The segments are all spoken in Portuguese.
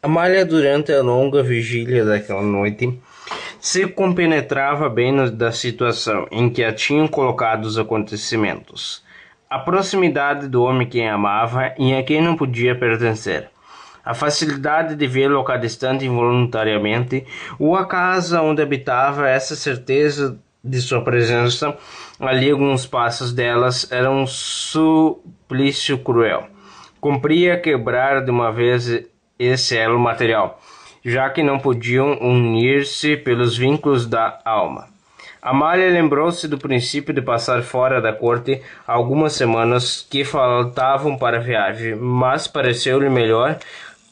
Amália, durante a longa vigília daquela noite, se compenetrava bem da situação em que a tinham colocado os acontecimentos. A proximidade do homem que amava e a quem não podia pertencer. A facilidade de vê-lo a cada instante involuntariamente, ou a casa onde habitava, essa certeza de sua presença ali alguns passos delas, era um suplício cruel. Cumpria quebrar de uma vez esse elo material, já que não podiam unir-se pelos vínculos da alma. Amália lembrou-se do princípio de passar fora da corte algumas semanas que faltavam para a viagem, mas pareceu-lhe melhor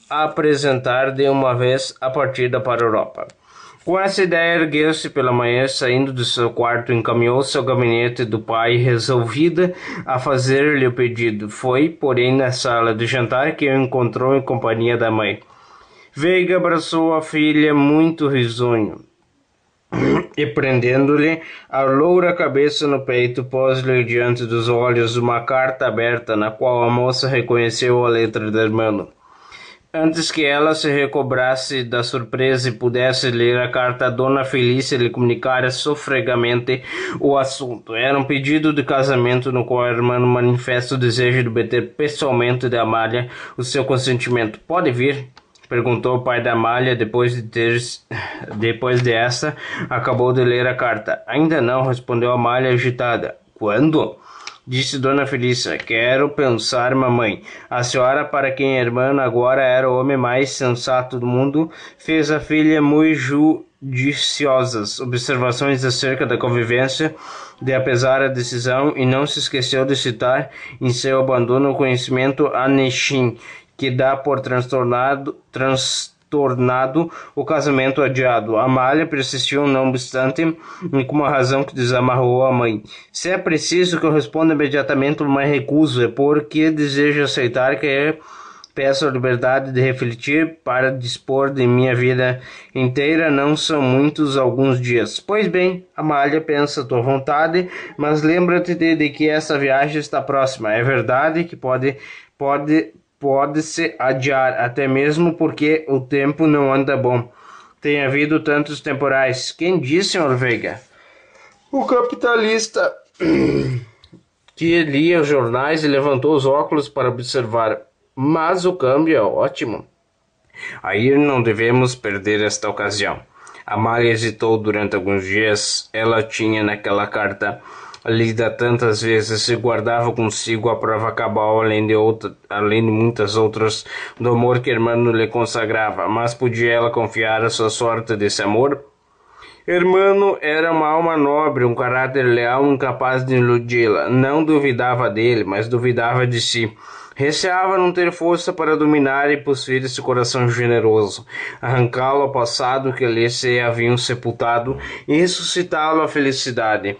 apresentar de uma vez a partida para a Europa. Com essa ideia, ergueu-se pela manhã, saindo do seu quarto, encaminhou-se ao gabinete do pai, resolvida a fazer-lhe o pedido. Foi, porém, na sala de jantar que o encontrou em companhia da mãe. Veiga abraçou a filha muito risonho e, prendendo-lhe a loura cabeça no peito, pôs-lhe diante dos olhos uma carta aberta, na qual a moça reconheceu a letra do irmão. Antes que ela se recobrasse da surpresa e pudesse ler a carta, a dona Felícia lhe comunicara sofregamente o assunto. Era um pedido de casamento no qual a irmã manifesta o desejo de obter pessoalmente de Amália o seu consentimento. "Pode vir?" perguntou o pai da Amália depois de essa acabou de ler a carta. "Ainda não", respondeu Amália agitada. "Quando?" disse Dona Felícia. "Quero pensar, mamãe. A senhora, para quem a irmã agora era o homem mais sensato do mundo, fez a filha muito judiciosas observações acerca da convivência de apesar a decisão e não se esqueceu de citar em seu abandono o conhecimento a Nechim, que dá por transtornado o casamento adiado." Amália persistiu, não obstante, e com uma razão que desamarrou a mãe. "Se é preciso que eu responda imediatamente, mas recuso. É porque desejo aceitar que peço a liberdade de refletir para dispor de minha vida inteira. Não são muitos alguns dias." "Pois bem, Amália, pensa a tua vontade, mas lembra-te de que essa viagem está próxima. É verdade que pode-se adiar, até mesmo porque o tempo não anda bom. Tem havido tantos temporais." "Quem disse, Sr. Veiga?" "O capitalista que lia os jornais e levantou os óculos para observar. Mas o câmbio é ótimo. Aí não devemos perder esta ocasião." Amália hesitou durante alguns dias. Ela tinha naquela carta lida tantas vezes e guardava consigo a prova cabal, além de muitas outras, do amor que a irmã lhe consagrava. Mas podia ela confiar a sua sorte desse amor? Hermano era uma alma nobre, um caráter leal, incapaz de iludi-la. Não duvidava dele, mas duvidava de si. Receava não ter força para dominar e possuir esse coração generoso, arrancá-lo ao passado que lhe se haviam sepultado e ressuscitá-lo à felicidade.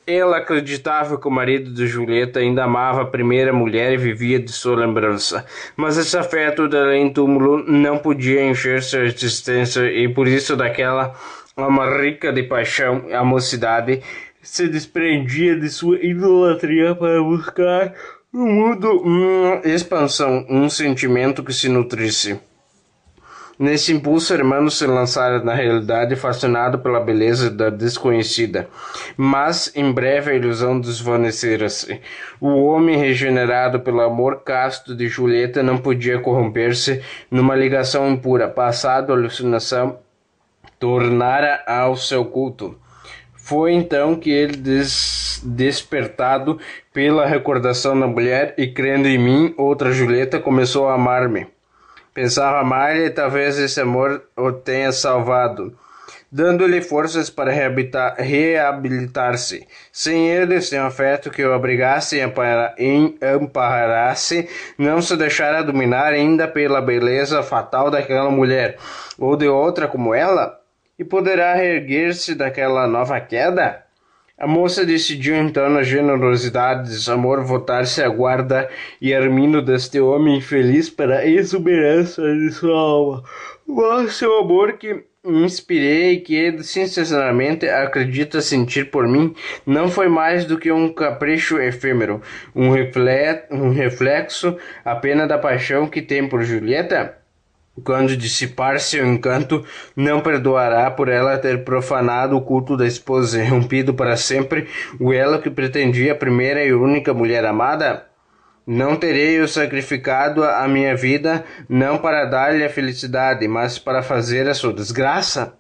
Ela acreditava que o marido de Julieta ainda amava a primeira mulher e vivia de sua lembrança. Mas esse afeto de além-túmulo não podia encher sua existência e por isso daquela alma rica de paixão, a mocidade se desprendia de sua idolatria para buscar no mundo uma expansão, um sentimento que se nutrisse. Nesse impulso, Hermano se lançara na realidade, fascinado pela beleza da desconhecida. Mas, em breve, a ilusão desvanecera-se. O homem, regenerado pelo amor casto de Julieta, não podia corromper-se numa ligação impura. Passado a alucinação, tornara ao seu culto. Foi então que ele, despertado pela recordação da mulher e crendo em mim, outra Julieta, começou a amar-me. Pensava amar-lhe e talvez esse amor o tenha salvado, dando-lhe forças para reabilitar-se. Sem ele, sem afeto que o abrigasse e amparasse, não se deixara dominar ainda pela beleza fatal daquela mulher, ou de outra como ela, e poderá reerguer-se daquela nova queda? A moça decidiu então na generosidade de seu amor votar-se à guarda e armindo deste homem infeliz para a exuberância de sua alma. Mas seu amor que inspirei e que ele sinceramente acredita sentir por mim não foi mais do que um capricho efêmero, um reflexo apenas da paixão que tem por Julieta? Quando dissipar seu encanto, não perdoará por ela ter profanado o culto da esposa e rompido para sempre o elo que pretendia a primeira e única mulher amada? Não terei eu sacrificado a minha vida, não para dar-lhe a felicidade, mas para fazer a sua desgraça?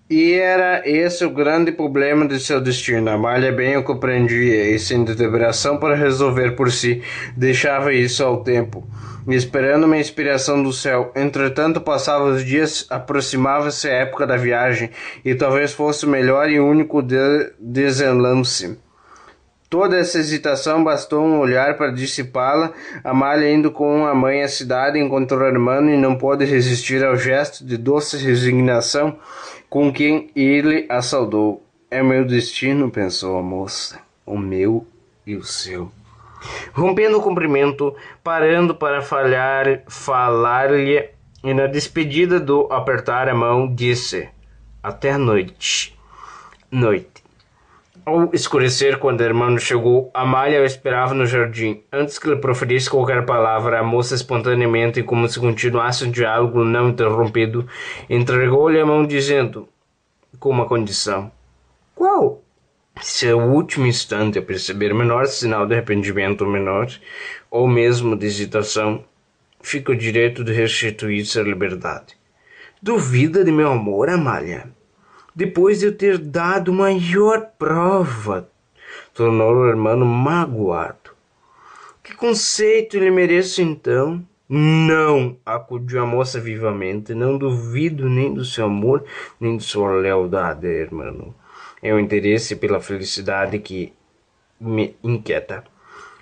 E era esse o grande problema de seu destino. Amália bem o compreendia e, sem deliberação para resolver por si, deixava isso ao tempo, esperando uma inspiração do céu. Entretanto, passavam os dias, aproximava-se a época da viagem, e talvez fosse o melhor e único desenlace. Toda essa hesitação bastou um olhar para dissipá-la. Amália, indo com a mãe à cidade, encontrou o irmão e não pôde resistir ao gesto de doce resignação com quem ele a saudou. É meu destino, pensou a moça, o meu e o seu. Rompendo o cumprimento, parando para falar-lhe, e na despedida do apertar a mão, disse: até a noite. Ao escurecer, quando o irmão chegou, Amália o esperava no jardim. Antes que ele proferisse qualquer palavra, a moça espontaneamente, como se continuasse um diálogo não interrompido, entregou-lhe a mão, dizendo, com uma condição: qual? Seu último instante a perceber o menor sinal de arrependimento menor, ou mesmo de hesitação, fica o direito de restituir-se à liberdade. Duvida de meu amor, Amália? Depois de eu ter dado maior prova, tornou o irmão magoado. Que conceito lhe mereço então? Não, acudiu a moça vivamente, não duvido nem do seu amor, nem de sua lealdade, irmão. É o interesse pela felicidade que me inquieta.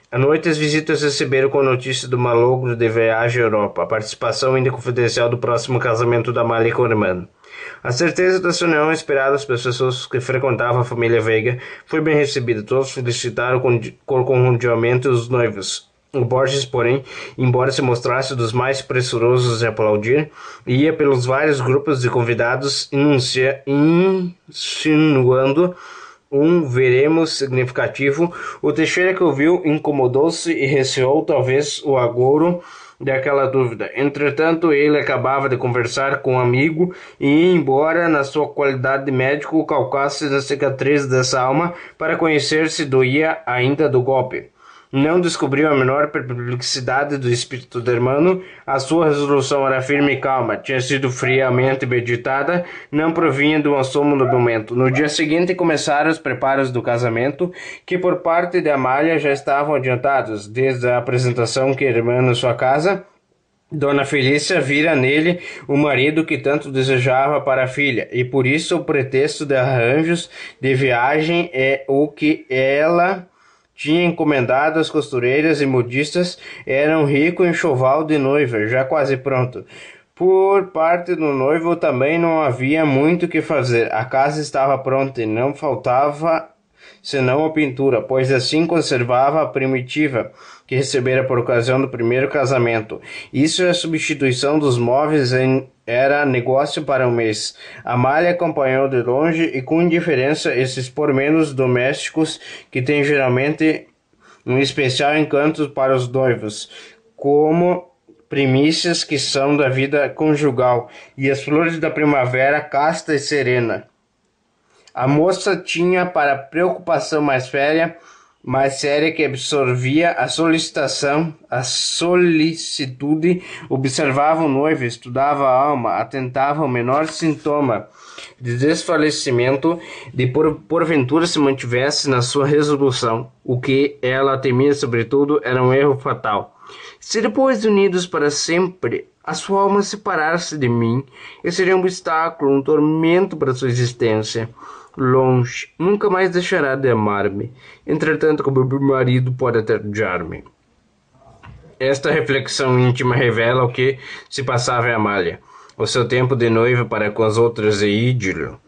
À noite, as visitas receberam com notícia do malogro de viagem à Europa, a participação ainda confidencial do próximo casamento da Amália com o irmão. A certeza dessa união esperada pelas pessoas que frequentavam a família Veiga foi bem recebida. Todos felicitaram conjuntamente os noivos. O Borges, porém, embora se mostrasse dos mais pressurosos de aplaudir, ia pelos vários grupos de convidados insinuando um veremos significativo. O Teixeira, que ouviu, incomodou-se e receou talvez o agouro daquela dúvida. Entretanto, ele acabava de conversar com um amigo e, embora na sua qualidade de médico calcasse da cicatriz dessa alma para conhecer se doía ainda do golpe, não descobriu a menor perplexidade do espírito do irmão. A sua resolução era firme e calma, tinha sido friamente meditada, não provinha de um assomo do momento. No dia seguinte começaram os preparos do casamento, que por parte de Amália já estavam adiantados, desde a apresentação que a irmã na sua casa. Dona Felícia vira nele o marido que tanto desejava para a filha, e por isso o pretexto de arranjos de viagem é o que ela tinha encomendado às costureiras e modistas. Era um rico enxoval de noiva, já quase pronto. Por parte do noivo também não havia muito o que fazer. A casa estava pronta e não faltava senão a pintura, pois assim conservava a primitiva que recebera por ocasião do primeiro casamento. Isso é a substituição dos móveis era negócio para um mês. Amália acompanhou de longe e com indiferença esses pormenores domésticos que têm geralmente um especial encanto para os noivos, como primícias que são da vida conjugal e as flores da primavera casta e serena. A moça tinha para preocupação mais séria que absorvia a solicitude, observava o noivo, estudava a alma, atentava ao menor sintoma de desfalecimento, de porventura se mantivesse na sua resolução. O que ela temia sobretudo era um erro fatal. Se depois de unidos para sempre a sua alma separasse de mim, eu seria um obstáculo, um tormento para sua existência. Longe, nunca mais deixará de amar-me. Entretanto, como meu marido pode até odiar-me. Esta reflexão íntima revela o que se passava em Amália. O seu tempo de noiva para com as outras é ídolo.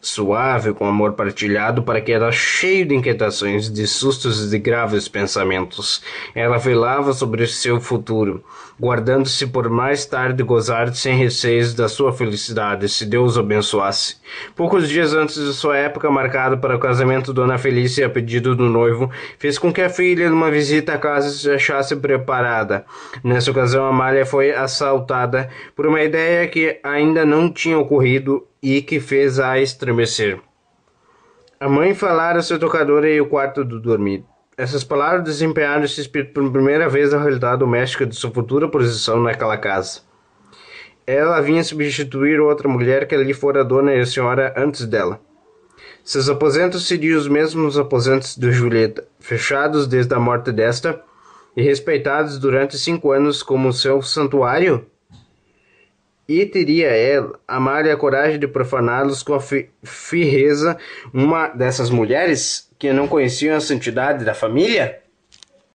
suave com amor partilhado, para que era cheio de inquietações, de sustos e de graves pensamentos. Ela velava sobre seu futuro, guardando-se por mais tarde gozar sem receios da sua felicidade, se Deus o abençoasse. Poucos dias antes de sua época marcada para o casamento, Dona Felícia, a pedido do noivo, fez com que a filha, numa visita à casa, se achasse preparada. Nessa ocasião, Amália foi assaltada por uma ideia que ainda não tinha ocorrido e que fez-a estremecer. A mãe falara ao seu tocador em o quarto do dormir. Essas palavras desempenharam esse espírito por primeira vez a realidade doméstica de sua futura posição naquela casa. Ela vinha substituir outra mulher que ali fora dona e senhora antes dela. Seus aposentos seriam os mesmos aposentos de Julieta, fechados desde a morte desta e respeitados durante 5 anos como seu santuário? E teria ela, Amália, a coragem de profaná-los com a firreza, uma dessas mulheres que não conheciam a santidade da família?